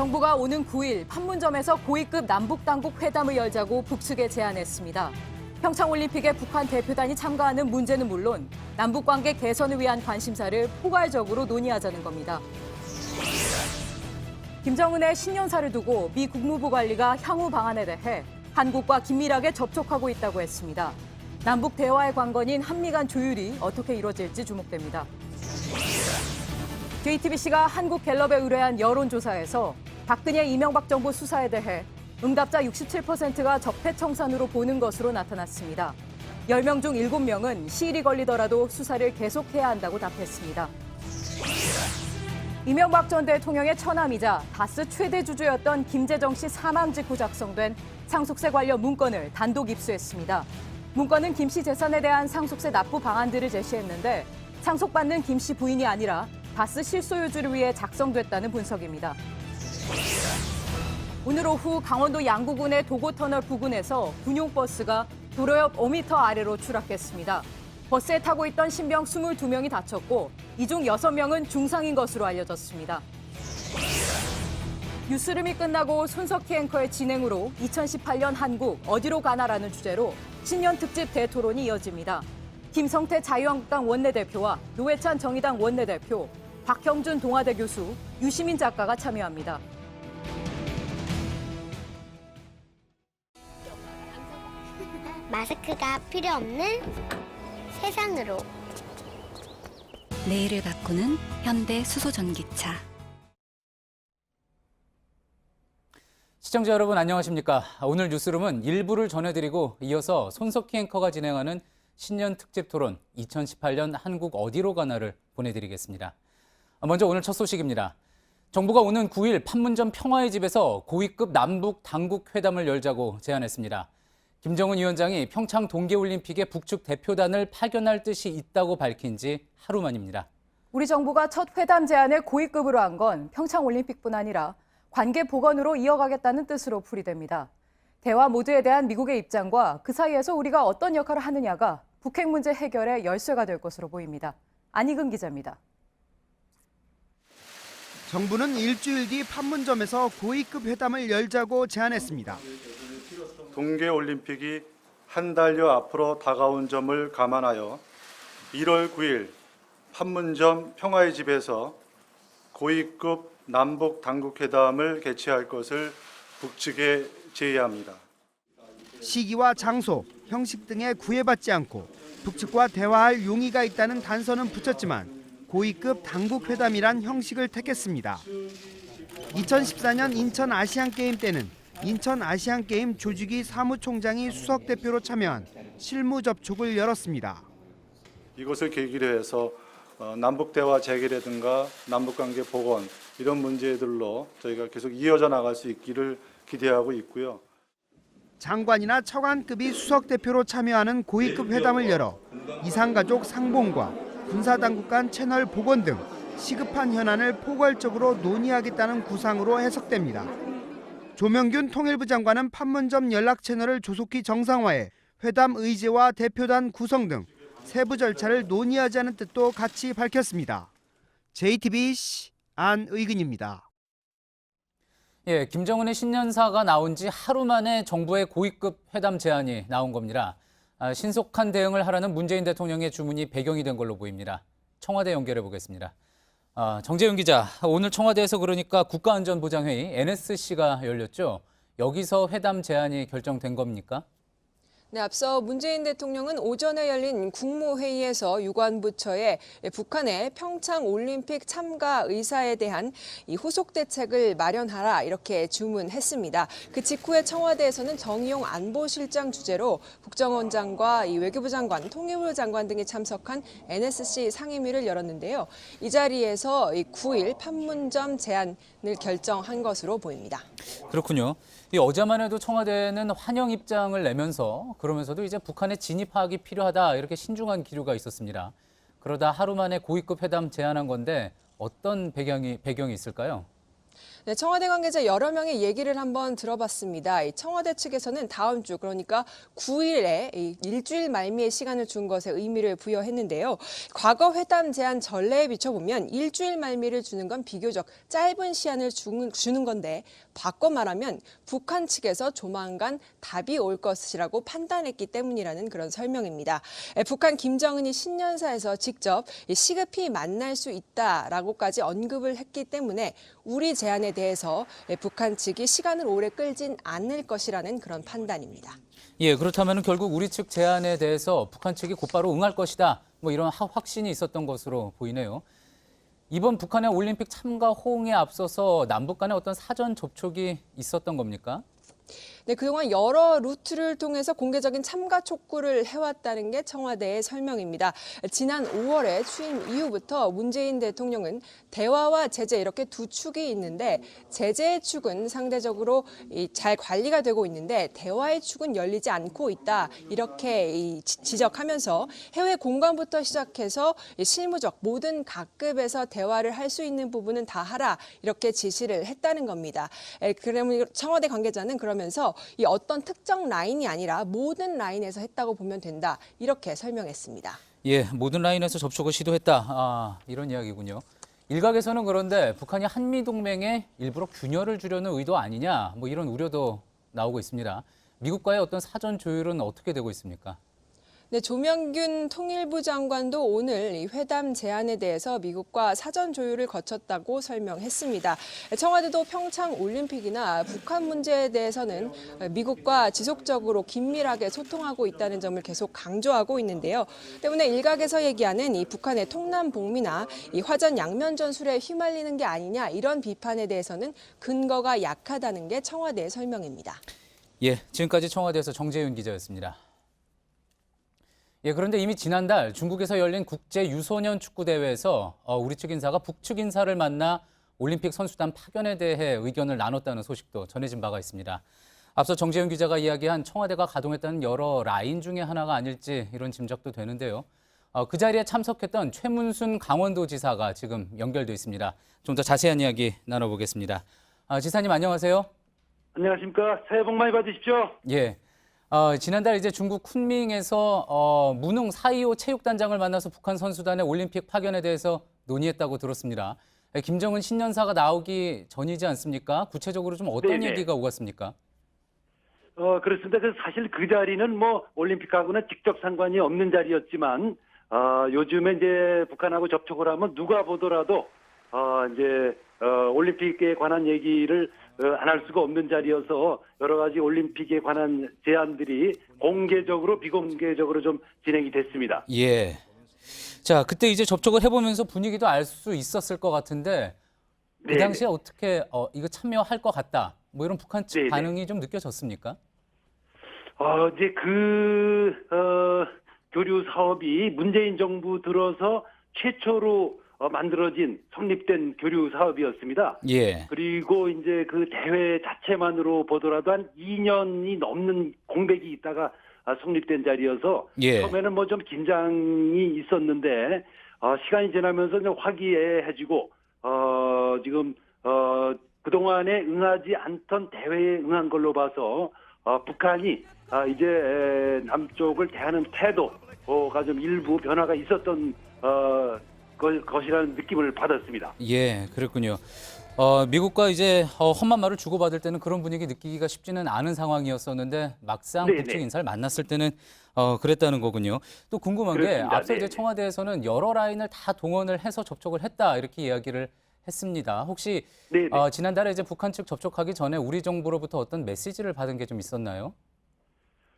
정부가 오는 9일 판문점에서 고위급 남북당국 회담을 열자고 북측에 제안했습니다. 평창올림픽에 북한 대표단이 참가하는 문제는 물론 남북관계 개선을 위한 관심사를 포괄적으로 논의하자는 겁니다. 김정은의 신년사를 두고 미 국무부 관리가 향후 방안에 대해 한국과 긴밀하게 접촉하고 있다고 했습니다. 남북 대화의 관건인 한미 간 조율이 어떻게 이루어질지 주목됩니다. JTBC가 한국갤럽에 의뢰한 여론조사에서 박근혜 이명박 정부 수사에 대해 응답자 67%가 적폐청산으로 보는 것으로 나타났습니다. 10명 중 7명은 시일이 걸리더라도 수사를 계속해야 한다고 답했습니다. 이명박 전 대통령의 처남이자 다스 최대 주주였던 김재정 씨 사망 직후 작성된 상속세 관련 문건을 단독 입수했습니다. 문건은 김 씨 재산에 대한 상속세 납부 방안들을 제시했는데 상속받는 김 씨 부인이 아니라 다스 실소유주를 위해 작성됐다는 분석입니다. 오늘 오후 강원도 양구군의 도고터널 부근에서 군용버스가 도로 옆 5m 아래로 추락했습니다. 버스에 타고 있던 신병 22명이 다쳤고 이 중 6명은 중상인 것으로 알려졌습니다. 뉴스룸이 끝나고 손석희 앵커의 진행으로 2018년 한국 어디로 가나라는 주제로 신년 특집 대토론이 이어집니다. 김성태 자유한국당 원내대표와 노회찬 정의당 원내대표, 박형준 동아대 교수, 유시민 작가가 참여합니다. 마스크가 필요 없는 세상으로. 내일을 바꾸는 현대 수소전기차. 시청자 여러분 안녕하십니까? 오늘 뉴스룸은 일부를 전해드리고 이어서 손석희 앵커가 진행하는 신년 특집 토론 2018년 한국 어디로 가나를 보내드리겠습니다. 먼저 오늘 첫 소식입니다. 정부가 오는 9일 판문점 평화의 집에서 고위급 남북 당국 회담을 열자고 제안했습니다. 김정은 위원장이 평창 동계올림픽에 북측 대표단을 파견할 뜻이 있다고 밝힌 지 하루 만입니다. 우리 정부가 첫 회담 제안을 고위급으로 한 건 평창올림픽뿐 아니라 관계 복원으로 이어가겠다는 뜻으로 풀이됩니다. 대화 모드에 대한 미국의 입장과 그 사이에서 우리가 어떤 역할을 하느냐가 북핵 문제 해결의 열쇠가 될 것으로 보입니다. 안희근 기자입니다. 정부는 일주일 뒤 판문점에서 고위급 회담을 열자고 제안했습니다. 동계올림픽이 한 달여 앞으로 다가온 점을 감안하여 1월 9일 판문점 평화의 집에서 고위급 남북 당국회담을 개최할 것을 북측에 제의합니다. 시기와 장소, 형식 등에 구애받지 않고 북측과 대화할 용의가 있다는 단서는 붙였지만 고위급 당국회담이란 형식을 택했습니다. 2014년 인천 아시안게임 때는 인천 아시안게임 조직위 사무총장이 수석대표로 참여한 실무 접촉을 열었습니다. 이것을 계기로 해서 남북대화 재개라든가 남북관계 복원 이런 문제들로 저희가 계속 이어져 나갈 수 있기를 기대하고 있고요. 장관이나 차관급이 수석대표로 참여하는 고위급 회담을 열어 이산가족 상봉과 군사당국 간 채널 복원 등 시급한 현안을 포괄적으로 논의하겠다는 구상으로 해석됩니다. 조명균 통일부 장관은 판문점 연락 채널을 조속히 정상화해 회담 의제와 대표단 구성 등 세부 절차를 논의하자는 뜻도 같이 밝혔습니다. JTBC 안의근입니다. 예, 김정은의 신년사가 나온 지 하루 만에 정부의 고위급 회담 제안이 나온 겁니다. 신속한 대응을 하라는 문재인 대통령의 주문이 배경이 된 걸로 보입니다. 청와대 연결해 보겠습니다. 정재윤 기자, 오늘 청와대에서 그러니까 국가안전보장회의 NSC가 열렸죠. 여기서 회담 제안이 결정된 겁니까? 네, 앞서 문재인 대통령은 오전에 열린 국무회의에서 유관부처에 북한의 평창올림픽 참가 의사에 대한 이 후속 대책을 마련하라 이렇게 주문했습니다. 그 직후에 청와대에서는 정의용 안보실장 주재로 국정원장과 이 외교부 장관, 통일부 장관 등이 참석한 NSC 상임위를 열었는데요. 이 자리에서 9일 판문점 제안을 결정한 것으로 보입니다. 그렇군요. 어제만 해도 청와대는 환영 입장을 내면서 그러면서도 이제 북한의 진입 파악이 필요하다 이렇게 신중한 기류가 있었습니다. 그러다 하루 만에 고위급 회담 제안한 건데 어떤 배경이 있을까요? 네, 청와대 관계자 여러 명의 얘기를 한번 들어봤습니다. 이 청와대 측에서는 다음 주, 그러니까 9일에 일주일 말미에 시간을 준 것에 의미를 부여했는데요. 과거 회담 제안 전례에 비춰보면 일주일 말미를 주는 건 비교적 짧은 시한을 주는 건데, 바꿔 말하면 북한 측에서 조만간 답이 올 것이라고 판단했기 때문이라는 그런 설명입니다. 북한 김정은이 신년사에서 직접 시급히 만날 수 있다라고까지 언급을 했기 때문에 우리 제안에 대해서 북한 측이 시간을 오래 끌진 않을 것이라는 그런 판단입니다. 예, 그렇다면 결국 우리 측 제안에 대해서 북한 측이 곧바로 응할 것이다. 뭐 이런 확신이 있었던 것으로 보이네요. 이번 북한의 올림픽 참가 호응에 앞서서 남북 간의 어떤 사전 접촉이 있었던 겁니까? 네, 그동안 여러 루트를 통해서 공개적인 참가 촉구를 해왔다는 게 청와대의 설명입니다. 지난 5월에 취임 이후부터 문재인 대통령은 대화와 제재 이렇게 두 축이 있는데, 제재의 축은 상대적으로 잘 관리가 되고 있는데 대화의 축은 열리지 않고 있다, 이렇게 지적하면서 해외 공관부터 시작해서 실무적 모든 각급에서 대화를 할 수 있는 부분은 다 하라, 이렇게 지시를 했다는 겁니다. 그러면 청와대 관계자는 그러면서 이 어떤 특정 라인이 아니라 모든 라인에서 했다고 보면 된다, 이렇게 설명했습니다. 예, 모든 라인에서 접촉을 시도했다. 이런 이야기군요. 일각에서는 그런데 북한이 한미동맹에 일부러 균열을 주려는 의도 아니냐, 뭐 이런 우려도 나오고 있습니다. 미국과의 어떤 사전 조율은 어떻게 되고 있습니까? 네, 조명균 통일부 장관도 오늘 이 회담 제안에 대해서 미국과 사전 조율을 거쳤다고 설명했습니다. 청와대도 평창 올림픽이나 북한 문제에 대해서는 미국과 지속적으로 긴밀하게 소통하고 있다는 점을 계속 강조하고 있는데요. 때문에 일각에서 얘기하는 이 북한의 통남 복미나 이 화전 양면 전술에 휘말리는 게 아니냐, 이런 비판에 대해서는 근거가 약하다는 게 청와대의 설명입니다. 예, 지금까지 청와대에서 정재윤 기자였습니다. 예, 그런데 이미 지난달 중국에서 열린 국제 유소년 축구 대회에서 우리 측 인사가 북측 인사를 만나 올림픽 선수단 파견에 대해 의견을 나눴다는 소식도 전해진 바가 있습니다. 앞서 정재윤 기자가 이야기한 청와대가 가동했다는 여러 라인 중에 하나가 아닐지 이런 짐작도 되는데요. 그 자리에 참석했던 최문순 강원도지사가 지금 연결돼 있습니다. 좀 더 자세한 이야기 나눠보겠습니다. 지사님 안녕하세요. 안녕하십니까. 새해 복 많이 받으십시오. 예. 지난달 이제 중국 쿤밍에서 문웅 4.25 체육단장을 만나서 북한 선수단의 올림픽 파견에 대해서 논의했다고 들었습니다. 김정은 신년사가 나오기 전이지 않습니까? 구체적으로 좀 어떤 네네. 얘기가 오갔습니까? 그렇습니다. 그래서 사실 그 자리는 뭐 올림픽하고는 직접 상관이 없는 자리였지만, 요즘에 이제 북한하고 접촉을 하면 누가 보더라도 이제 올림픽에 관한 얘기를 안 할 수가 없는 자리여서 여러 가지 올림픽에 관한 제안들이 공개적으로 비공개적으로 좀 진행이 됐습니다. 예. 자, 그때 이제 접촉을 해보면서 분위기도 알 수 있었을 것 같은데 그 네네. 당시에 어떻게 이거 참여할 것 같다, 뭐 이런 북한 측 네네. 반응이 좀 느껴졌습니까? 이제 교류 사업이 문재인 정부 들어서 최초로 만들어진 성립된 교류 사업이었습니다. 예. 그리고 이제 그 대회 자체만으로 보더라도 한 2년이 넘는 공백이 있다가 성립된 자리여서 예. 처음에는 뭐 좀 긴장이 있었는데 시간이 지나면서 좀 화기애애해지고 지금 그동안에 응하지 않던 대회에 응한 걸로 봐서 북한이 이제 남쪽을 대하는 태도가 좀 일부 변화가 있었던 것이라는 느낌을 받았습니다. 예, 그랬군요. 미국과 이제 험한 말을 주고받을 때는 그런 분위기 느끼기가 쉽지는 않은 상황이었었는데 막상 네네. 북측 인사를 만났을 때는 그랬다는 거군요. 또 궁금한 게 그렇습니다. 앞서 이제 네네. 청와대에서는 여러 라인을 다 동원을 해서 접촉을 했다, 이렇게 이야기를 했습니다. 혹시 네네. 지난달에 이제 북한 측 접촉하기 전에 우리 정부로부터 어떤 메시지를 받은 게 좀 있었나요?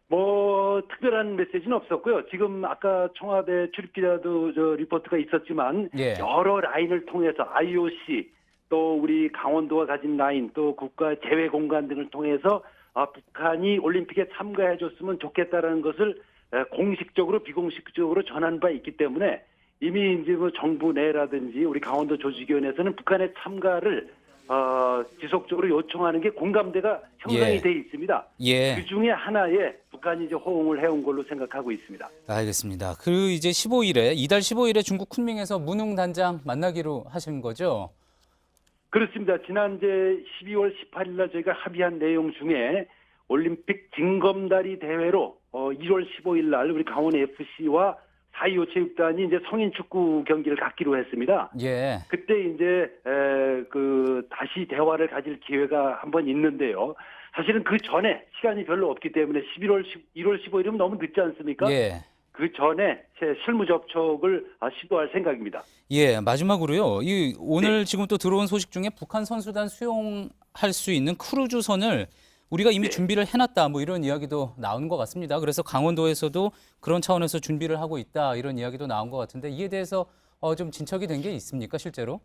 뭐 특별한 메시지는 없었고요. 지금 아까 청와대 출입기자도 리포트가 있었지만 예. 여러 라인을 통해서 IOC 또 우리 강원도가 가진 라인 또 국가 재외 공간 등을 통해서 북한이 올림픽에 참가해줬으면 좋겠다라는 것을 공식적으로 비공식적으로 전한 바 있기 때문에 이미 이제 뭐 정부 내라든지 우리 강원도 조직위원회에서는 북한의 참가를 지속적으로 요청하는 게 공감대가 형성이 예. 돼 있습니다. 예. 그 중에 하나에 북한이 이제 호응을 해온 걸로 생각하고 있습니다. 알겠습니다. 이제 15일에 이달 15일에 중국 쿤밍에서 문웅 단장 만나기로 하신 거죠? 그렇습니다. 지난 이제 12월 18일 날 저희가 합의한 내용 중에 올림픽 징검다리 대회로 1월 15일 날 우리 강원 FC와 4.25 체육단이 이제 성인 축구 경기를 갖기로 했습니다. 예. 그때 이제 다시 대화를 가질 기회가 한번 있는데요. 사실은 그 전에 시간이 별로 없기 때문에 1월 15일이면 너무 늦지 않습니까? 예. 그 전에 실무 접촉을 시도할 생각입니다. 예, 마지막으로요. 오늘 네. 지금 또 들어온 소식 중에 북한 선수단 수용할 수 있는 크루즈선을 우리가 이미 네. 준비를 해놨다, 뭐 이런 이야기도 나오는 것 같습니다. 그래서 강원도에서도 그런 차원에서 준비를 하고 있다, 이런 이야기도 나온 것 같은데 이에 대해서 좀 진척이 된 게 있습니까, 실제로?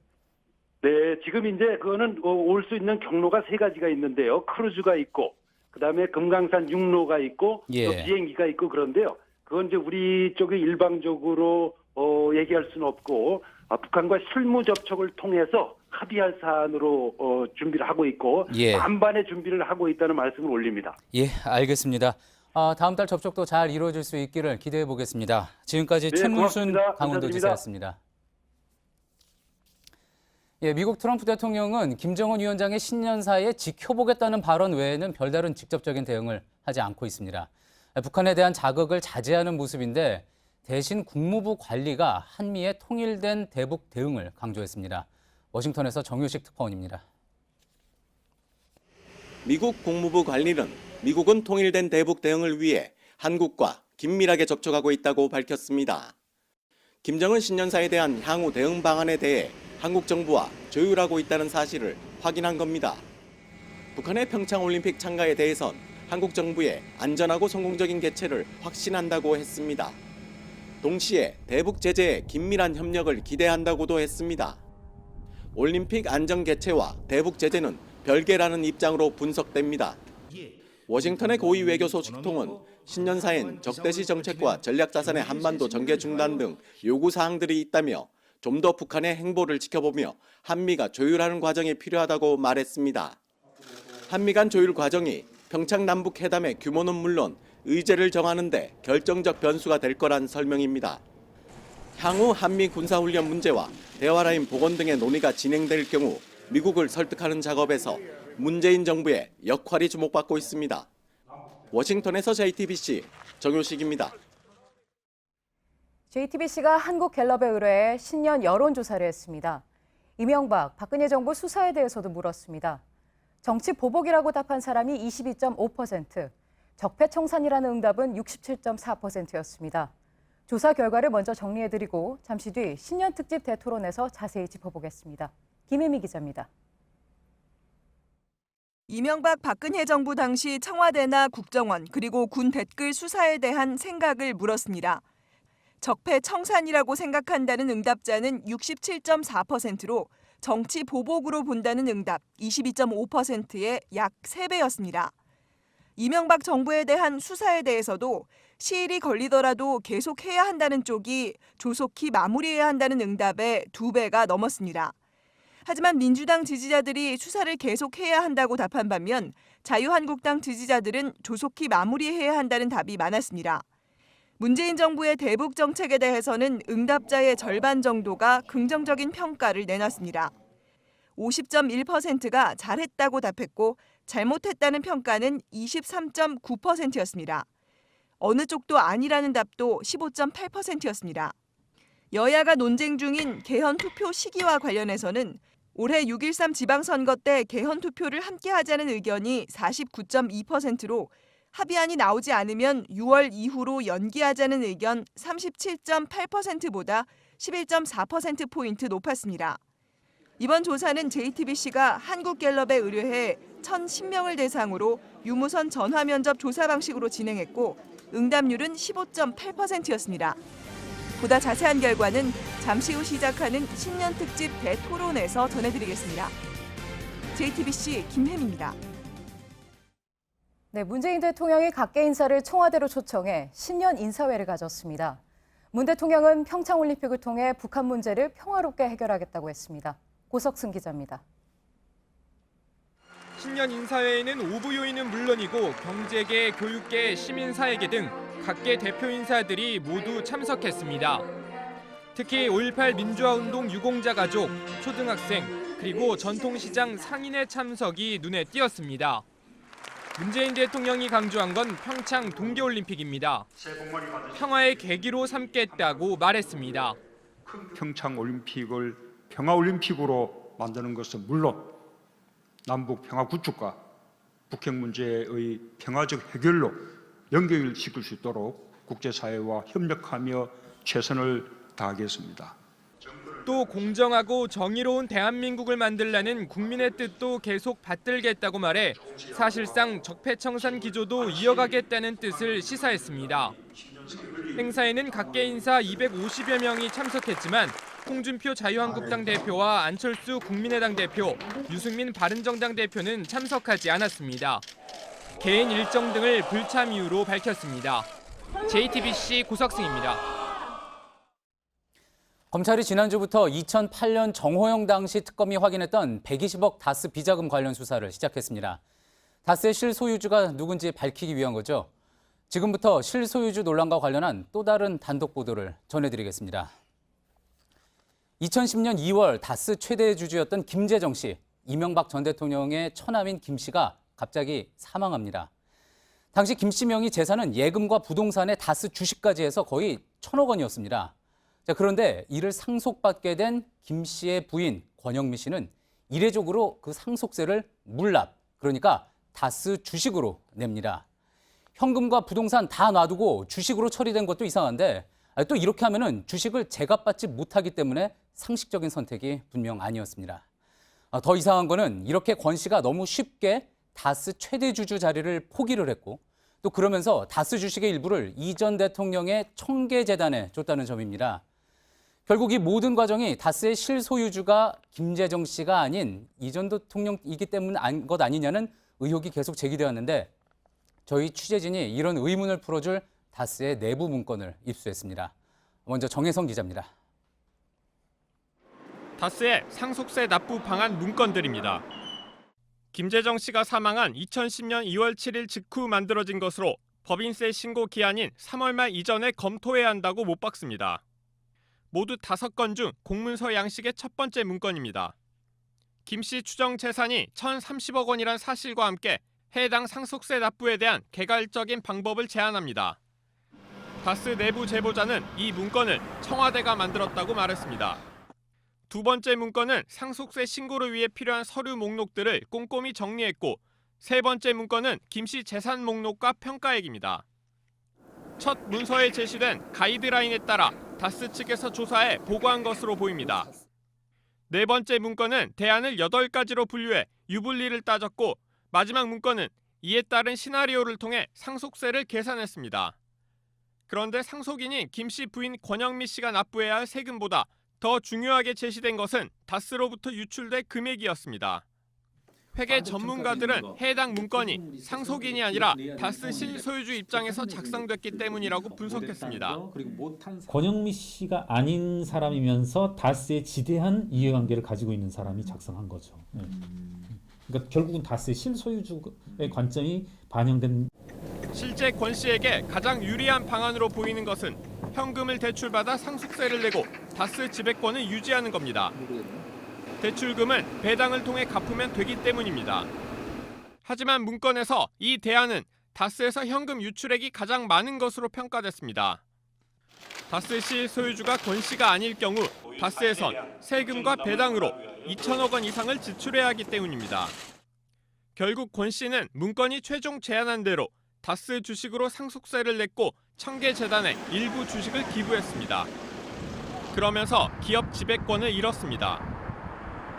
네, 지금 이제 그거는 올 수 있는 경로가 3가지가 있는데요. 크루즈가 있고, 그다음에 금강산 육로가 있고, 예. 또 비행기가 있고 그런데요. 그건 이제 우리 쪽에 일방적으로 얘기할 수는 없고, 북한과 실무 접촉을 통해서 합의할 사안으로 준비를 하고 있고, 예. 만반의 준비를 하고 있다는 말씀을 올립니다. 예, 알겠습니다. 다음 달 접촉도 잘 이루어질 수 있기를 기대해 보겠습니다. 지금까지 네, 최문순 고맙습니다. 강원도 감사드립니다. 지사였습니다. 예, 미국 트럼프 대통령은 김정은 위원장의 신년사에 지켜보겠다는 발언 외에는 별다른 직접적인 대응을 하지 않고 있습니다. 북한에 대한 자극을 자제하는 모습인데 대신 국무부 관리가 한미의 통일된 대북 대응을 강조했습니다. 워싱턴에서 정효식 특파원입니다. 미국 국무부 관리는 미국은 통일된 대북 대응을 위해 한국과 긴밀하게 접촉하고 있다고 밝혔습니다. 김정은 신년사에 대한 향후 대응 방안에 대해 한국 정부와 조율하고 있다는 사실을 확인한 겁니다. 북한의 평창올림픽 참가에 대해선 한국 정부의 안전하고 성공적인 개최를 확신한다고 했습니다. 동시에 대북 제재에 긴밀한 협력을 기대한다고도 했습니다. 올림픽 안전 개최와 대북 제재는 별개라는 입장으로 분석됩니다. 워싱턴의 고위 외교소 출통은 신년사엔 적대시 정책과 전략자산의 한반도 전개 중단 등 요구사항들이 있다며 좀 더 북한의 행보를 지켜보며 한미가 조율하는 과정이 필요하다고 말했습니다. 한미 간 조율 과정이 평창 남북회담의 규모는 물론 의제를 정하는 데 결정적 변수가 될 거란 설명입니다. 향후 한미 군사훈련 문제와 대화라인 복원 등의 논의가 진행될 경우 미국을 설득하는 작업에서 문재인 정부의 역할이 주목받고 있습니다. 워싱턴에서 JTBC 정효식입니다. JTBC가 한국갤럽에 의뢰해 신년 여론조사를 했습니다. 이명박, 박근혜 정부 수사에 대해서도 물었습니다. 정치 보복이라고 답한 사람이 22.5%, 적폐청산이라는 응답은 67.4%였습니다. 조사 결과를 먼저 정리해드리고 잠시 뒤 신년 특집 대토론에서 자세히 짚어보겠습니다. 김혜미 기자입니다. 이명박 박근혜 정부 당시 청와대나 국정원 그리고 군 댓글 수사에 대한 생각을 물었습니다. 적폐청산이라고 생각한다는 응답자는 67.4%로 정치 보복으로 본다는 응답 22.5%의 약 3배였습니다. 이명박 정부에 대한 수사에 대해서도 시일이 걸리더라도 계속해야 한다는 쪽이 조속히 마무리해야 한다는 응답의 2배가 넘었습니다. 하지만 민주당 지지자들이 수사를 계속해야 한다고 답한 반면 자유한국당 지지자들은 조속히 마무리해야 한다는 답이 많았습니다. 문재인 정부의 대북 정책에 대해서는 응답자의 절반 정도가 긍정적인 평가를 내놨습니다. 50.1%가 잘했다고 답했고 잘못했다는 평가는 23.9%였습니다. 어느 쪽도 아니라는 답도 15.8%였습니다. 여야가 논쟁 중인 개헌 투표 시기와 관련해서는 올해 6.13 지방선거 때 개헌 투표를 함께 하자는 의견이 49.2%로 합의안이 나오지 않으면 6월 이후로 연기하자는 의견 37.8%보다 11.4%포인트 높았습니다. 이번 조사는 JTBC가 한국갤럽에 의뢰해 1,010명을 대상으로 유무선 전화 면접 조사 방식으로 진행했고 응답률은 15.8%였습니다. 보다 자세한 결과는 잠시 후 시작하는 신년 특집 대토론에서 전해드리겠습니다. JTBC 김혜미입니다. 네, 문재인 대통령이 각계 인사를 청와대로 초청해 신년 인사회를 가졌습니다. 문 대통령은 평창올림픽을 통해 북한 문제를 평화롭게 해결하겠다고 했습니다. 고석승 기자입니다. 신년 인사회에는 오부 요인은 물론이고 경제계, 교육계, 시민사회계 등 각계 대표 인사들이 모두 참석했습니다. 특히 5.18 민주화운동 유공자 가족, 초등학생, 그리고 전통시장 상인의 참석이 눈에 띄었습니다. 문재인 대통령이 강조한 건 평창 동계올림픽입니다. 평화의 계기로 삼겠다고 말했습니다. 평창 올림픽을 평화올림픽으로 만드는 것은 물론 남북 평화 구축과 북핵 문제의 평화적 해결로 연결시킬 수 있도록 국제사회와 협력하며 최선을 다하겠습니다. 또 공정하고 정의로운 대한민국을 만들라는 국민의 뜻도 계속 받들겠다고 말해 사실상 적폐청산 기조도 이어가겠다는 뜻을 시사했습니다. 행사에는 각계 인사 250여 명이 참석했지만 홍준표 자유한국당 대표와 안철수 국민의당 대표, 유승민 바른정당 대표는 참석하지 않았습니다. 개인 일정 등을 불참 이유로 밝혔습니다. JTBC 고석승입니다. 검찰이 지난주부터 2008년 정호영 당시 특검이 확인했던 120억 다스 비자금 관련 수사를 시작했습니다. 다스의 실소유주가 누군지 밝히기 위한 거죠. 지금부터 실소유주 논란과 관련한 또 다른 단독 보도를 전해드리겠습니다. 2010년 2월 다스 최대 주주였던 김재정 씨, 이명박 전 대통령의 처남인 김 씨가 갑자기 사망합니다. 당시 김 씨 명의 재산은 예금과 부동산에 다스 주식까지 해서 거의 1,000억 원이었습니다. 자, 그런데 이를 상속받게 된 김 씨의 부인 권영미 씨는 이례적으로 그 상속세를 물납, 그러니까 다스 주식으로 냅니다. 현금과 부동산 다 놔두고 주식으로 처리된 것도 이상한데 또 이렇게 하면은 주식을 제값받지 못하기 때문에 상식적인 선택이 분명 아니었습니다. 더 이상한 거는 이렇게 권 씨가 너무 쉽게 다스 최대 주주 자리를 포기를 했고 또 그러면서 다스 주식의 일부를 이 전 대통령의 청계재단에 줬다는 점입니다. 결국 이 모든 과정이 다스의 실소유주가 김재정 씨가 아닌 이 전 대통령이기 때문인 것 아니냐는 의혹이 계속 제기되었는데 저희 취재진이 이런 의문을 풀어줄 다스의 내부 문건을 입수했습니다. 먼저 정혜성 기자입니다. 다스의 상속세 납부 방안 문건들입니다. 김재정 씨가 사망한 2010년 2월 7일 직후 만들어진 것으로 법인세 신고 기한인 3월 말 이전에 검토해야 한다고 못 박습니다. 모두 5건 중 공문서 양식의 첫 번째 문건입니다. 김 씨 추정 재산이 1,030억 원이란 사실과 함께 해당 상속세 납부에 대한 개괄적인 방법을 제안합니다. 다스 내부 제보자는 이 문건을 청와대가 만들었다고 말했습니다. 두 번째 문건은 상속세 신고를 위해 필요한 서류 목록들을 꼼꼼히 정리했고 세 번째 문건은 김 씨 재산 목록과 평가액입니다. 첫 문서에 제시된 가이드라인에 따라 다스 측에서 조사해 보고한 것으로 보입니다. 네 번째 문건은 대안을 8가지로 분류해 유불리를 따졌고 마지막 문건은 이에 따른 시나리오를 통해 상속세를 계산했습니다. 그런데 상속인인 김 씨 부인 권영미 씨가 납부해야 할 세금보다 더 중요하게 제시된 것은 다스로부터 유출될 금액이었습니다. 회계 전문가들은 해당 문건이 상속인이 아니라 다스 실소유주 입장에서 작성됐기 때문이라고 분석했습니다. 권영미 씨가 아닌 사람이면서 다스에 지대한 이해관계를 가지고 있는 사람이 작성한 거죠. 그러니까 결국은 다스의 실소유주의 관점이 반영된. 실제 권 씨에게 가장 유리한 방안으로 보이는 것은 현금을 대출받아 상속세를 내고 다스 지배권을 유지하는 겁니다. 대출금은 배당을 통해 갚으면 되기 때문입니다. 하지만 문건에서 이 대안은 다스에서 현금 유출액이 가장 많은 것으로 평가됐습니다. 다스 실소유주가 권 씨가 아닐 경우 다스에선 세금과 배당으로 2천억 원 이상을 지출해야 하기 때문입니다. 결국 권 씨는 문건이 최종 제안한 대로 다스 주식으로 상속세를 냈고 청계재단에 일부 주식을 기부했습니다. 그러면서 기업 지배권을 잃었습니다.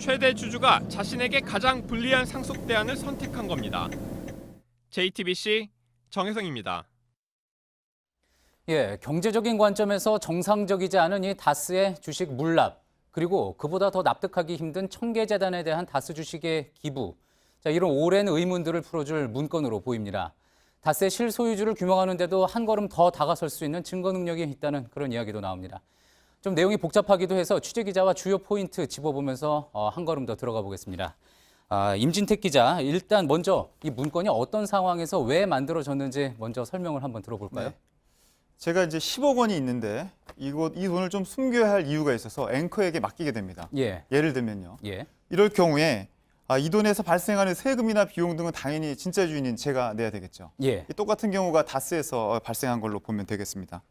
최대 주주가 자신에게 가장 불리한 상속 대안을 선택한 겁니다. JTBC 정혜성입니다. 예, 경제적인 관점에서 정상적이지 않은 이 다스의 주식 물납, 그리고 그보다 더 납득하기 힘든 청계재단에 대한 다스 주식의 기부. 자, 이런 오랜 의문들을 풀어줄 문건으로 보입니다. 다스의 실소유주를 규명하는데도 한 걸음 더 다가설 수 있는 증거 능력이 있다는 그런 이야기도 나옵니다. 좀 내용이 복잡하기도 해서 취재기자와 주요 포인트 짚어보면서 한 걸음 더 들어가 보겠습니다. 임진택 기자, 일단 먼저 이 문건이 어떤 상황에서 왜 만들어졌는지 먼저 설명을 한번 들어볼까요? 네. 제가 이제 10억 원이 있는데 이 돈을 좀 숨겨야 할 이유가 있어서 앵커에게 맡기게 됩니다. 예. 예를 들면요. 예. 이럴 경우에 이 돈에서 발생하는 세금이나 비용 등은 당연히 진짜 주인인 제가 내야 되겠죠. 예. 똑같은 경우가 다스에서 발생한 걸로 보면 되겠습니다.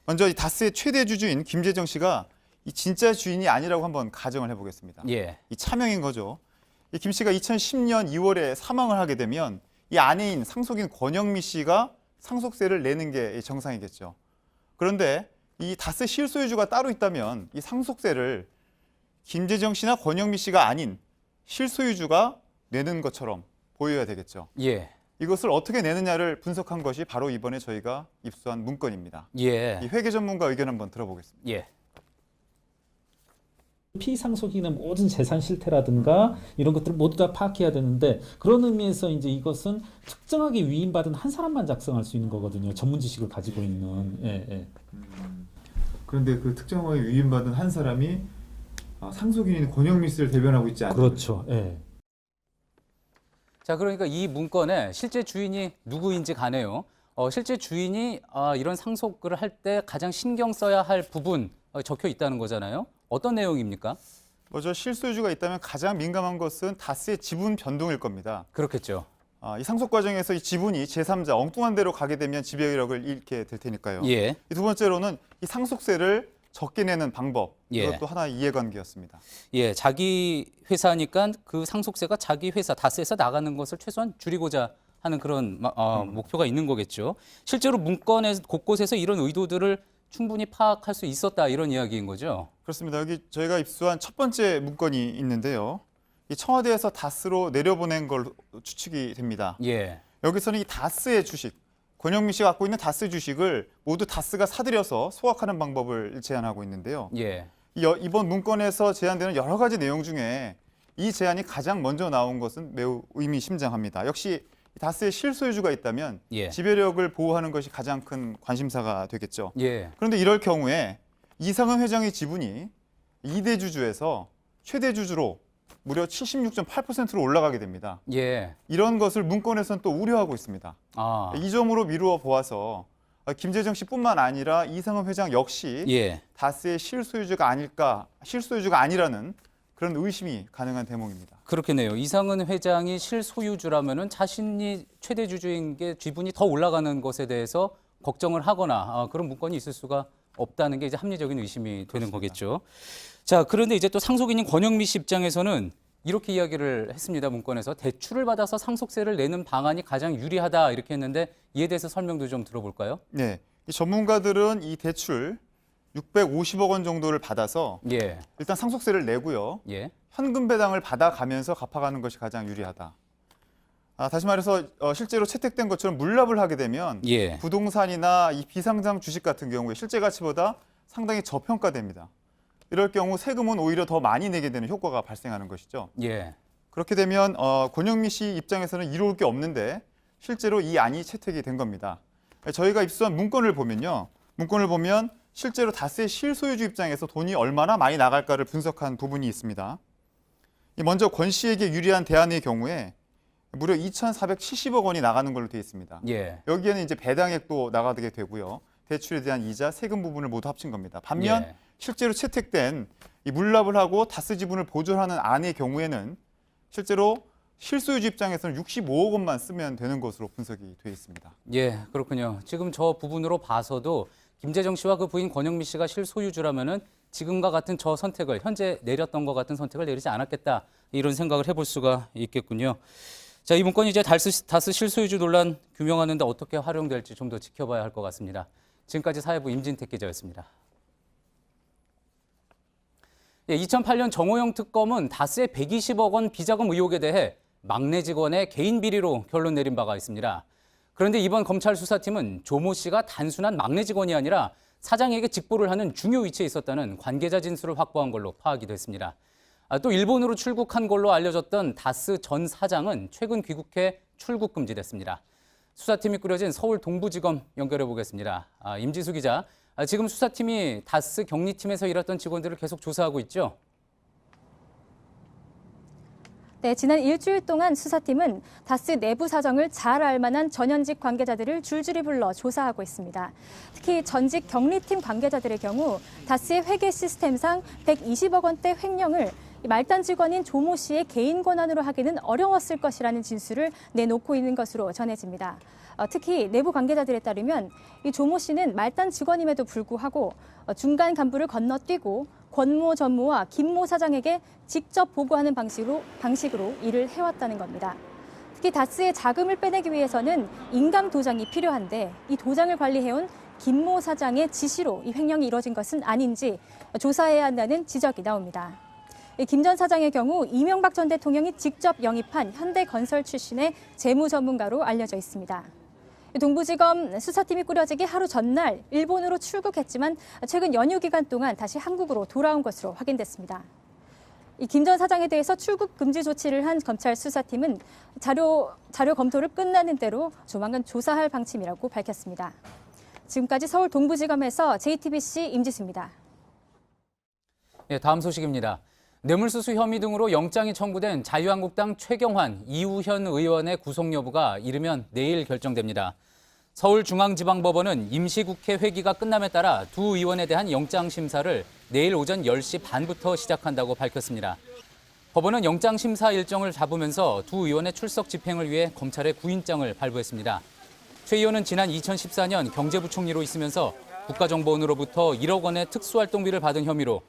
먼저 이 다스의 최대 주주인 김재정 씨가 이 진짜 주인이 아니라고 한번 가정을 해보겠습니다. 예. 이 차명인 거죠. 이 김 씨가 2010년 2월에 사망을 하게 되면 이 아내인 상속인 권영미 씨가 상속세를 내는 게 정상이겠죠. 그런데 이 다스 실소유주가 따로 있다면 이 상속세를 김재정 씨나 권영미 씨가 아닌 실소유주가 내는 것처럼 보여야 되겠죠. 예. 이것을 어떻게 내느냐를 분석한 것이 바로 이번에 저희가 입수한 문건입니다. 예. 이 회계 전문가 의견 한번 들어보겠습니다. 예. 피상속인의 모든 재산 실태라든가 이런 것들을 모두 다 파악해야 되는데 그런 의미에서 이제 이것은 특정하게 위임받은 한 사람만 작성할 수 있는 거거든요. 전문 지식을 가지고 있는. 예, 예. 그런데 그 특정하게 위임받은 한 사람이 상속인인 권영미 씨를 대변하고 있지 않나요? 그렇죠. 예. 자, 그러니까 이 문건에 실제 주인이 누구인지 간에요. 실제 주인이 이런 상속을 할 때 가장 신경 써야 할 부분 적혀 있다는 거잖아요. 어떤 내용입니까? 먼저 실소유주가 있다면 가장 민감한 것은 다스의 지분 변동일 겁니다. 그렇겠죠. 이 상속 과정에서 이 지분이 제3자 엉뚱한 데로 가게 되면 지배력을 잃게 될 테니까요. 예. 두 번째로는 이 상속세를 적게 내는 방법. 예. 이것도 하나의 이해관계였습니다. 예, 자기 회사니까 그 상속세가 자기 회사 다스에서 나가는 것을 최소한 줄이고자 하는 그런 목표가 있는 거겠죠. 실제로 문건에 곳곳에서 이런 의도들을 충분히 파악할 수 있었다 이런 이야기인 거죠. 그렇습니다. 여기 저희가 입수한 첫 번째 문건이 있는데요. 이 청와대에서 다스로 내려보낸 걸로 추측이 됩니다. 예. 여기서는 이 다스의 주식, 권영미 씨가 갖고 있는 다스 주식을 모두 다스가 사들여서 소각하는 방법을 제안하고 있는데요. 예. 이번 문건에서 제안되는 여러 가지 내용 중에 이 제안이 가장 먼저 나온 것은 매우 의미심장합니다. 역시 다스의 실소유주가 있다면 예. 지배력을 보호하는 것이 가장 큰 관심사가 되겠죠. 예. 그런데 이럴 경우에 이상은 회장의 지분이 2대 주주에서 최대 주주로 무려 76.8%로 올라가게 됩니다. 예. 이런 것을 문건에서는 또 우려하고 있습니다. 이 점으로 미루어 보아서 김재정 씨뿐만 아니라 이상은 회장 역시 예. 다스의 실소유주가 아니라는 그런 의심이 가능한 대목입니다. 그렇겠네요. 이상은 회장이 실소유주라면은 자신이 최대 주주인 게 지분이 더 올라가는 것에 대해서 걱정을 하거나 그런 문건이 있을 수가 없다는 게 이제 합리적인 의심이 되는 그렇습니다. 거겠죠. 자, 그런데 이제 또 상속인인 권영미 씨 입장에서는 이렇게 이야기를 했습니다. 문건에서 대출을 받아서 상속세를 내는 방안이 가장 유리하다 이렇게 했는데 이에 대해서 설명도 좀 들어볼까요? 네, 이 전문가들은 이 대출 650억 원 정도를 받아서 예. 일단 상속세를 내고요. 예. 현금 배당을 받아가면서 갚아가는 것이 가장 유리하다. 다시 말해서 실제로 채택된 것처럼 물납을 하게 되면 예. 부동산이나 이 비상장 주식 같은 경우에 실제 가치보다 상당히 저평가됩니다. 이럴 경우 세금은 오히려 더 많이 내게 되는 효과가 발생하는 것이죠. 예. 그렇게 되면 권영미 씨 입장에서는 이로울 게 없는데 실제로 이 안이 채택이 된 겁니다. 저희가 입수한 문건을 보면 실제로 다스의 실소유주 입장에서 돈이 얼마나 많이 나갈까를 분석한 부분이 있습니다. 먼저 권 씨에게 유리한 대안의 경우에 무려 2,470억 원이 나가는 걸로 되어 있습니다. 예. 여기에는 이제 배당액도 나가게 되고요. 대출에 대한 이자, 세금 부분을 모두 합친 겁니다. 반면 예. 실제로 채택된 이 물납을 하고 다스 지분을 보존하는 안의 경우에는 실제로 실소유주 입장에서는 65억 원만 쓰면 되는 것으로 분석이 되어 있습니다. 예, 그렇군요. 지금 저 부분으로 봐서도 김재정 씨와 그 부인 권영미 씨가 실소유주라면은 지금과 같은 저 선택을 현재 내렸던 것 같은 선택을 내리지 않았겠다 이런 생각을 해볼 수가 있겠군요. 자, 이 문건이 이제 다스 실소유주 논란 규명하는데 어떻게 활용될지 좀 더 지켜봐야 할 것 같습니다. 지금까지 사회부 임진택 기자였습니다. 예, 2008년 정호영 특검은 다스의 120억 원 비자금 의혹에 대해 막내 직원의 개인 비리로 결론 내린 바가 있습니다. 그런데 이번 검찰 수사팀은 조모 씨가 단순한 막내 직원이 아니라 사장에게 직보를 하는 중요 위치에 있었다는 관계자 진술을 확보한 걸로 파악이 됐습니다. 또 일본으로 출국한 걸로 알려졌던 다스 전 사장은 최근 귀국해 출국 금지됐습니다. 수사팀이 꾸려진 서울 동부지검 연결해 보겠습니다. 임지수 기자, 지금 수사팀이 다스 격리팀에서 일했던 직원들을 계속 조사하고 있죠? 네, 지난 일주일 동안 수사팀은 다스 내부 사정을 잘 알 만한 전현직 관계자들을 줄줄이 불러 조사하고 있습니다. 특히 전직 격리팀 관계자들의 경우 다스의 회계 시스템상 120억 원대 횡령을 말단 직원인 조모 씨의 개인 권한으로 하기는 어려웠을 것이라는 진술을 내놓고 있는 것으로 전해집니다. 특히 내부 관계자들에 따르면 이 조모 씨는 말단 직원임에도 불구하고 중간 간부를 건너뛰고 권모 전무와 김모 사장에게 직접 보고하는 방식으로 일을 해왔다는 겁니다. 특히 다스의 자금을 빼내기 위해서는 인감 도장이 필요한데 이 도장을 관리해온 김모 사장의 지시로 이 횡령이 이뤄진 것은 아닌지 조사해야 한다는 지적이 나옵니다. 김 전 사장의 경우 이명박 전 대통령이 직접 영입한 현대건설 출신의 재무 전문가로 알려져 있습니다. 동부지검 수사팀이 꾸려지기 하루 전날 일본으로 출국했지만 최근 연휴 기간 동안 다시 한국으로 돌아온 것으로 확인됐습니다. 김 전 사장에 대해서 출국 금지 조치를 한 검찰 수사팀은 자료 검토를 끝나는 대로 조만간 조사할 방침이라고 밝혔습니다. 지금까지 서울 동부지검에서 JTBC 임지수입니다. 네, 다음 소식입니다. 뇌물수수 혐의 등으로 영장이 청구된 자유한국당 최경환, 이우현 의원의 구속 여부가 이르면 내일 결정됩니다. 서울중앙지방법원은 임시국회 회기가 끝남에 따라 두 의원에 대한 영장 심사를 내일 오전 10시 반부터 시작한다고 밝혔습니다. 법원은 영장 심사 일정을 잡으면서 두 의원의 출석 집행을 위해 검찰에 구인장을 발부했습니다. 최 의원은 지난 2014년 경제부총리로 있으면서 국가정보원으로부터 1억 원의 특수활동비를 받은 혐의로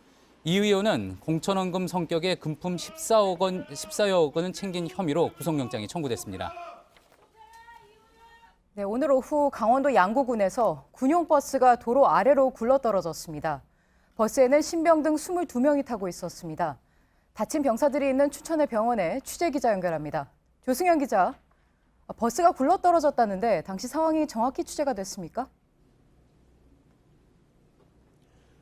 이 의원은 공천원금 성격의 금품 14여 원을 챙긴 혐의로 구속영장이 청구됐습니다. 네, 오늘 오후 강원도 양구군에서 군용버스가 도로 아래로 굴러떨어졌습니다. 버스에는 신병 등 22명이 타고 있었습니다. 다친 병사들이 있는 춘천의 병원에 취재기자 연결합니다. 조승현 기자, 버스가 굴러떨어졌다는데 당시 상황이 정확히 취재가 됐습니까?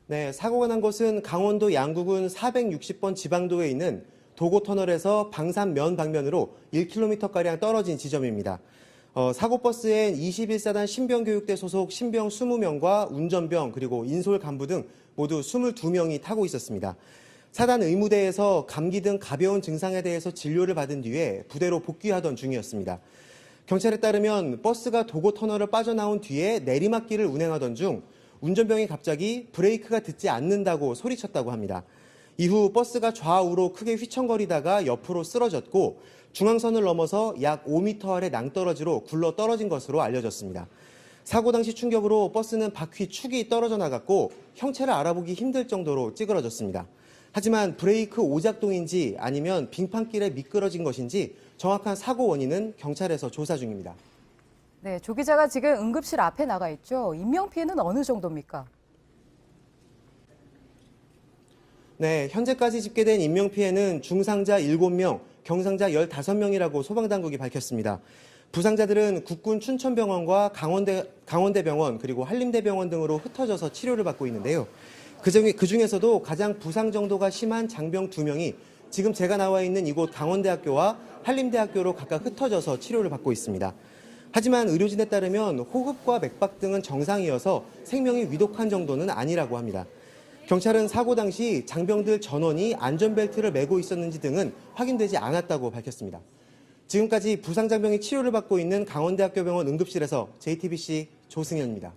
네, 사고가 난 곳은 강원도 양구군 460번 지방도에 있는 도고터널에서 방산면 방면으로 1km가량 떨어진 지점입니다. 사고버스엔 21사단 신병교육대 소속 신병 20명과 운전병 그리고 인솔 간부 등 모두 22명이 타고 있었습니다. 사단 의무대에서 감기 등 가벼운 증상에 대해서 진료를 받은 뒤에 부대로 복귀하던 중이었습니다. 경찰에 따르면 버스가 도고터널을 빠져나온 뒤에 내리막길을 운행하던 중 운전병이 갑자기 브레이크가 듣지 않는다고 소리쳤다고 합니다. 이후 버스가 좌우로 크게 휘청거리다가 옆으로 쓰러졌고 중앙선을 넘어서 약 5m 아래 낭떠러지로 굴러 떨어진 것으로 알려졌습니다. 사고 당시 충격으로 버스는 바퀴 축이 떨어져 나갔고 형체를 알아보기 힘들 정도로 찌그러졌습니다. 하지만 브레이크 오작동인지 아니면 빙판길에 미끄러진 것인지 정확한 사고 원인은 경찰에서 조사 중입니다. 네, 조 기자가 지금 응급실 앞에 나가 있죠. 인명피해는 어느 정도입니까? 네, 현재까지 집계된 인명피해는 중상자 7명, 경상자 15명이라고 소방당국이 밝혔습니다. 부상자들은 국군 춘천병원과 강원대병원 그리고 한림대병원 등으로 흩어져서 치료를 받고 있는데요. 그중에서도 가장 부상 정도가 심한 장병 2명이 지금 제가 나와 있는 이곳 강원대학교와 한림대학교로 각각 흩어져서 치료를 받고 있습니다. 하지만 의료진에 따르면 호흡과 맥박 등은 정상이어서 생명이 위독한 정도는 아니라고 합니다. 경찰은 사고 당시 장병들 전원이 안전벨트를 매고 있었는지 등은 확인되지 않았다고 밝혔습니다. 지금까지 부상 장병이 치료를 받고 있는 강원대학교 병원 응급실에서 JTBC 조승현입니다.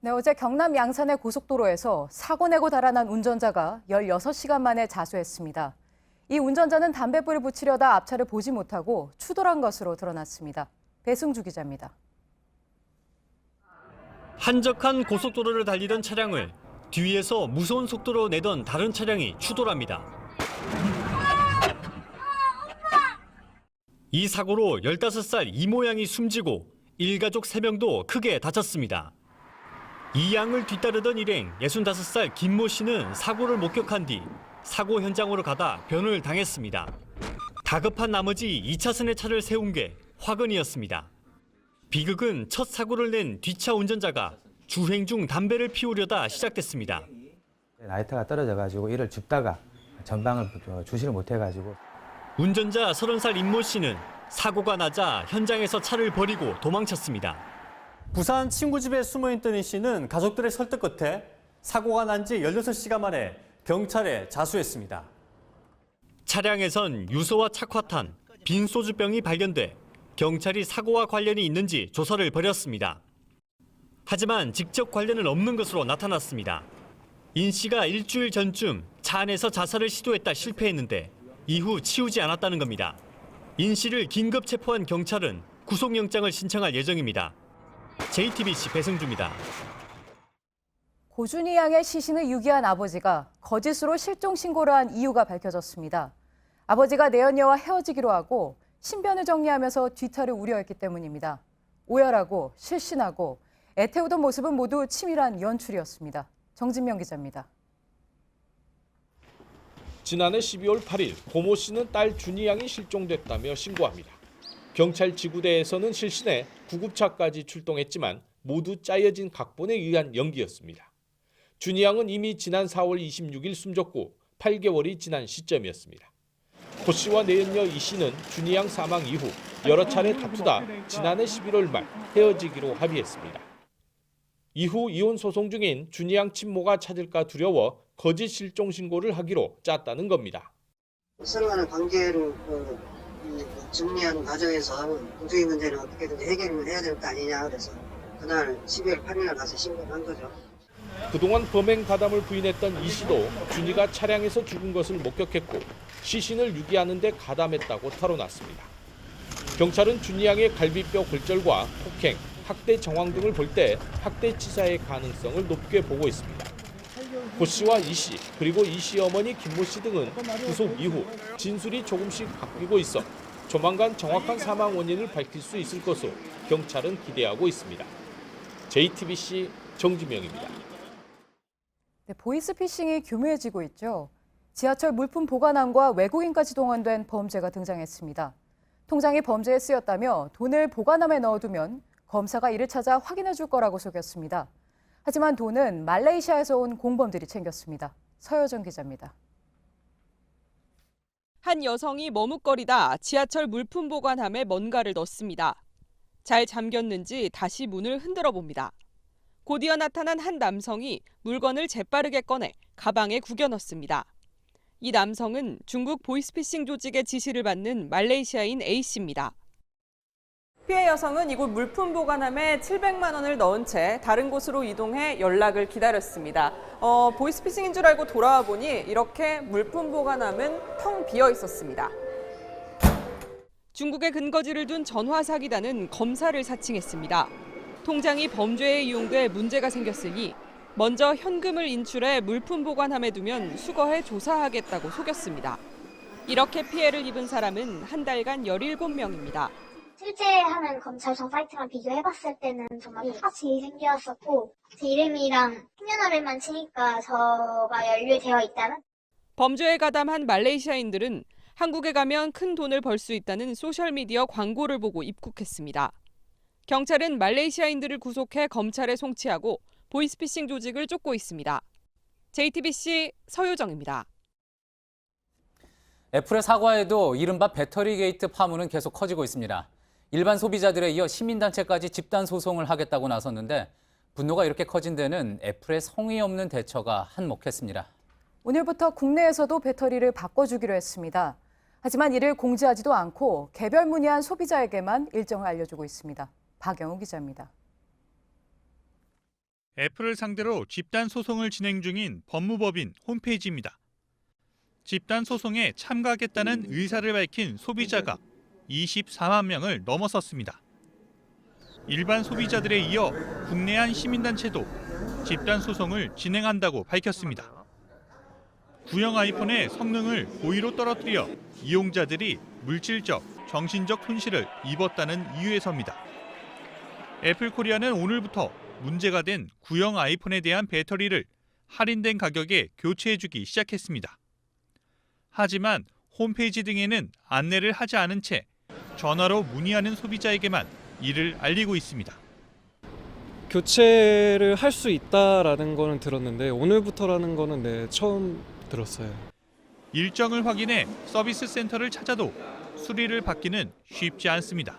네, 어제 경남 양산의 고속도로에서 사고 내고 달아난 운전자가 16시간 만에 자수했습니다. 이 운전자는 담뱃불을 붙이려다 앞차를 보지 못하고 추돌한 것으로 드러났습니다. 배승주 기자입니다. 한적한 고속도로를 달리던 차량을 뒤에서 무서운 속도로 내던 다른 차량이 추돌합니다. 이 사고로 15살 이모양이 숨지고 일가족 3명도 크게 다쳤습니다. 이 양을 뒤따르던 일행 65살 김모 씨는 사고를 목격한 뒤 사고 현장으로 가다 변을 당했습니다. 다급한 나머지 2차선에 차를 세운 게 화근이었습니다. 비극은 첫 사고를 낸 뒷차 운전자가 주행 중 담배를 피우려다 시작됐습니다. 라이터가 떨어져가지고 이를 줍다가 전방을 주시를 못해가지고. 운전자 30살 임모 씨는 사고가 나자 현장에서 차를 버리고 도망쳤습니다. 부산 친구 집에 숨어있던 이 씨는 가족들의 설득 끝에 사고가 난 지 16시간 만에 경찰에 자수했습니다. 차량에선 유서와 착화탄, 빈 소주병이 발견돼 경찰이 사고와 관련이 있는지 조사를 벌였습니다. 하지만 직접 관련은 없는 것으로 나타났습니다. 인 씨가 일주일 전쯤 차 안에서 자살을 시도했다 실패했는데 이후 치우지 않았다는 겁니다. 인 씨를 긴급 체포한 경찰은 구속영장을 신청할 예정입니다. JTBC 배승주입니다. 고준희 양의 시신을 유기한 아버지가 거짓으로 실종 신고를 한 이유가 밝혀졌습니다. 아버지가 내연녀와 헤어지기로 하고 신변을 정리하면서 뒤탈을 우려했기 때문입니다. 오열하고 실신하고 애태우던 모습은 모두 치밀한 연출이었습니다. 정진명 기자입니다. 지난해 12월 8일 고모 씨는 딸 준희 양이 실종됐다며 신고합니다. 경찰 지구대에서는 실신해 구급차까지 출동했지만 모두 짜여진 각본에 의한 연기였습니다. 준희 양은 이미 지난 4월 26일 숨졌고 8개월이 지난 시점이었습니다. 고 씨와 내연녀 이 씨는 준희 양 사망 이후 여러 차례 다투다 지난해 11월 말 헤어지기로 합의했습니다. 이후 이혼 소송 중인 준희 양 친모가 찾을까 두려워 거짓 실종 신고를 하기로 짰다는 겁니다. 서로 간의 관계를 정리하는 과정에서 공적인 문제는 어떻게든지 해결을 해야 될 거 아니냐 그래서 그날 12월 8일 가서 신고를 한 거죠. 그동안 범행 가담을 부인했던 이 씨도 준희가 차량에서 죽은 것을 목격했고 시신을 유기하는 데 가담했다고 털어놨습니다. 경찰은 준희 양의 갈비뼈 골절과 폭행, 학대 정황 등을 볼 때 학대치사의 가능성을 높게 보고 있습니다. 고 씨와 이 씨, 그리고 이 씨 어머니 김모 씨 등은 구속 이후 진술이 조금씩 바뀌고 있어 조만간 정확한 사망 원인을 밝힐 수 있을 것으로 경찰은 기대하고 있습니다. JTBC 정지명입니다. 네, 보이스피싱이 교묘해지고 있죠. 지하철 물품 보관함과 외국인까지 동원된 범죄가 등장했습니다. 통장이 범죄에 쓰였다며 돈을 보관함에 넣어두면 검사가 이를 찾아 확인해 줄 거라고 속였습니다. 하지만 돈은 말레이시아에서 온 공범들이 챙겼습니다. 서효정 기자입니다. 한 여성이 머뭇거리다 지하철 물품 보관함에 뭔가를 넣습니다. 잘 잠겼는지 다시 문을 흔들어 봅니다. 곧이어 나타난 한 남성이 물건을 재빠르게 꺼내 가방에 구겨 넣습니다. 이 남성은 중국 보이스피싱 조직의 지시를 받는 말레이시아인 A씨입니다. 피해 여성은 이곳 물품 보관함에 700만 원을 넣은 채 다른 곳으로 이동해 연락을 기다렸습니다. 보이스피싱인 줄 알고 돌아와 보니 이렇게 물품 보관함은 텅 비어 있었습니다. 중국에 근거지를 둔 전화 사기단은 검사를 사칭했습니다. 통장이 범죄에 이용돼 문제가 생겼으니 먼저 현금을 인출해 물품 보관함에 두면 수거해 조사하겠다고 속였습니다. 이렇게 피해를 입은 사람은 한 달간 17명입니다. 실제 하는 검찰청 사이트랑 비교해봤을 때는 정말 똑같이 생겼었고 제 이름이랑 생년월일만 치니까 저가 연루되어 있다는. 범죄에 가담한 말레이시아인들은 한국에 가면 큰 돈을 벌 수 있다는 소셜미디어 광고를 보고 입국했습니다. 경찰은 말레이시아인들을 구속해 검찰에 송치하고 보이스피싱 조직을 쫓고 있습니다. JTBC 서효정입니다. 애플의 사과에도 이른바 배터리 게이트 파문은 계속 커지고 있습니다. 일반 소비자들에 이어 시민단체까지 집단 소송을 하겠다고 나섰는데 분노가 이렇게 커진 데는 애플의 성의 없는 대처가 한몫했습니다. 오늘부터 국내에서도 배터리를 바꿔주기로 했습니다. 하지만 이를 공지하지도 않고 개별 문의한 소비자에게만 일정을 알려주고 있습니다. 박영우 기자입니다. 애플을 상대로 집단 소송을 진행 중인 법무법인 홈페이지입니다. 집단 소송에 참가하겠다는 의사를 밝힌 소비자가 24만 명을 넘어섰습니다. 일반 소비자들에 이어 국내 한 시민단체도 집단 소송을 진행한다고 밝혔습니다. 구형 아이폰의 성능을 고의로 떨어뜨려 이용자들이 물질적, 정신적 손실을 입었다는 이유에서입니다. 애플 코리아는 오늘부터 문제가 된 구형 아이폰에 대한 배터리를 할인된 가격에 교체해주기 시작했습니다. 하지만 홈페이지 등에는 안내를 하지 않은 채 전화로 문의하는 소비자에게만 이를 알리고 있습니다. 교체를 할 수 있다라는 거는 들었는데 오늘부터라는 거는 처음 들었어요. 일정을 확인해 서비스 센터를 찾아도 수리를 받기는 쉽지 않습니다.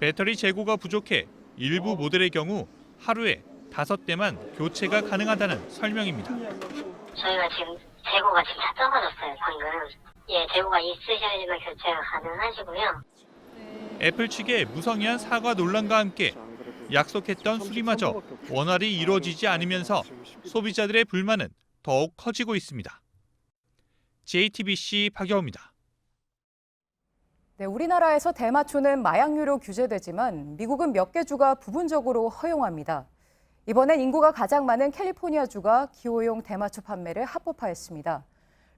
배터리 재고가 부족해 일부 모델의 경우 하루에 5대만 교체가 가능하다는 설명입니다. 저희가 지금 재고가 지금 다 적어졌어요, 방금. 재고가 있으셔야지만 교체가 가능하시고요. 애플 측의 무성의한 사과 논란과 함께 약속했던 수리마저 원활히 이루어지지 않으면서 소비자들의 불만은 더욱 커지고 있습니다. JTBC 박여우입니다. 네, 우리나라에서 대마초는 마약류로 규제되지만 미국은 몇 개 주가 부분적으로 허용합니다. 이번엔 인구가 가장 많은 캘리포니아주가 기호용 대마초 판매를 합법화했습니다.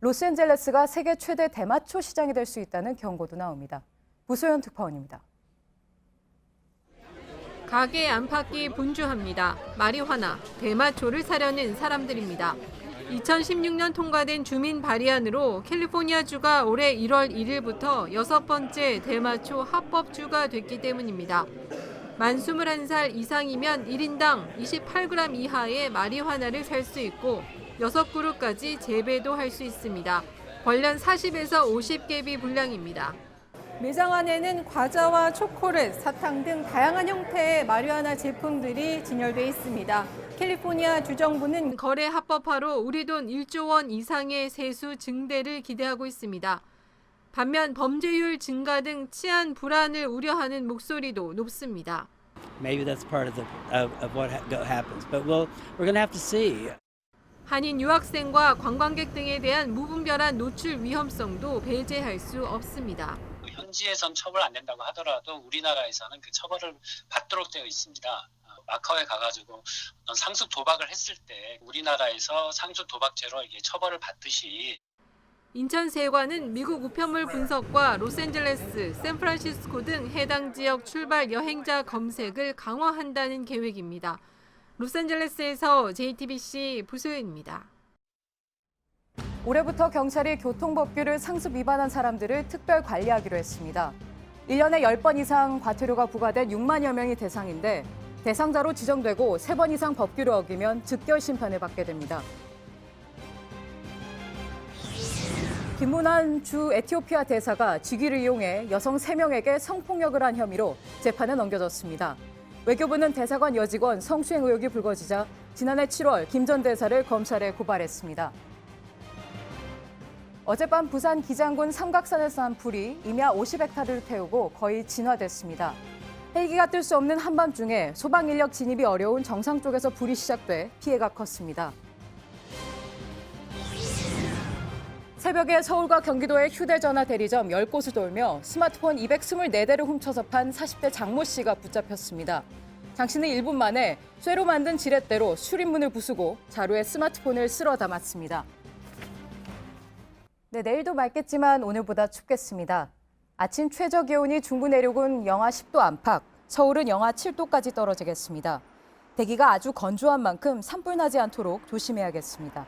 로스앤젤레스가 세계 최대 대마초 시장이 될 수 있다는 경고도 나옵니다. 부소연 특파원입니다. 가게 안팎이 분주합니다. 마리화나, 대마초를 사려는 사람들입니다. 2016년 통과된 주민 발의안으로 캘리포니아주가 올해 1월 1일부터 6번째 대마초 합법주가 됐기 때문입니다. 만 21살 이상이면 1인당 28g 이하의 마리화나를 살 수 있고 6그루까지 재배도 할 수 있습니다. 관련 40에서 50갭이 분량입니다. 매장 안에는 과자와 초콜릿, 사탕 등 다양한 형태의 마리화나 제품들이 진열돼 있습니다. 캘리포니아 주정부는 거래 합법화로 우리 돈 1조 원 이상의 세수 증대를 기대하고 있습니다. 반면 범죄율 증가 등 치안 불안을 우려하는 목소리도 높습니다. Maybe that's part of what happens, but we're going to have to see. 한인 유학생과 관광객 등에 대한 무분별한 노출 위험성도 배제할 수 없습니다. 현지에선 처벌 안 된다고 하더라도 우리나라에서는 그 처벌을 받도록 되어 있습니다. 마카오에 가가지고 어떤 상습 도박을 했을 때 우리나라에서 상습 도박죄로 이게 처벌을 받듯이. 인천세관은 미국 우편물 분석과 로스앤젤레스, 샌프란시스코 등 해당 지역 출발 여행자 검색을 강화한다는 계획입니다. 로스앤젤레스에서 JTBC 부소연입니다. 올해부터 경찰이 교통법규를 상습 위반한 사람들을 특별 관리하기로 했습니다. 1년에 10번 이상 과태료가 부과된 6만여 명이 대상인데 대상자로 지정되고 3번 이상 법규를 어기면 즉결 심판을 받게 됩니다. 김문환 주 에티오피아 대사가 직위를 이용해 여성 3명에게 성폭력을 한 혐의로 재판에 넘겨졌습니다. 외교부는 대사관 여직원 성추행 의혹이 불거지자 지난해 7월 김 전 대사를 검찰에 고발했습니다. 어젯밤 부산 기장군 삼각산에서 난 불이 임야 50헥타르를 태우고 거의 진화됐습니다. 헬기가 뜰 수 없는 한밤중에 소방 인력 진입이 어려운 정상 쪽에서 불이 시작돼 피해가 컸습니다. 새벽에 서울과 경기도의 휴대전화 대리점 10곳을 돌며 스마트폰 224대를 훔쳐서 판 40대 장모 씨가 붙잡혔습니다. 장 씨는 1분 만에 쇠로 만든 지렛대로 출입문을 부수고 자루에 스마트폰을 쓸어 담았습니다. 네, 내일도 맑겠지만 오늘보다 춥겠습니다. 아침 최저 기온이 중부 내륙은 영하 10도 안팎, 서울은 영하 7도까지 떨어지겠습니다. 대기가 아주 건조한 만큼 산불 나지 않도록 조심해야겠습니다.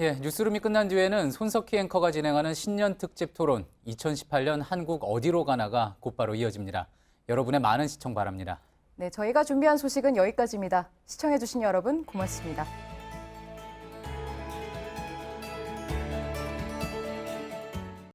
예, 뉴스룸이 끝난 뒤에는 손석희 앵커가 진행하는 신년 특집 토론 2018년 한국 어디로 가나가 곧바로 이어집니다. 여러분의 많은 시청 바랍니다. 네, 저희가 준비한 소식은 여기까지입니다. 시청해주신 여러분 고맙습니다.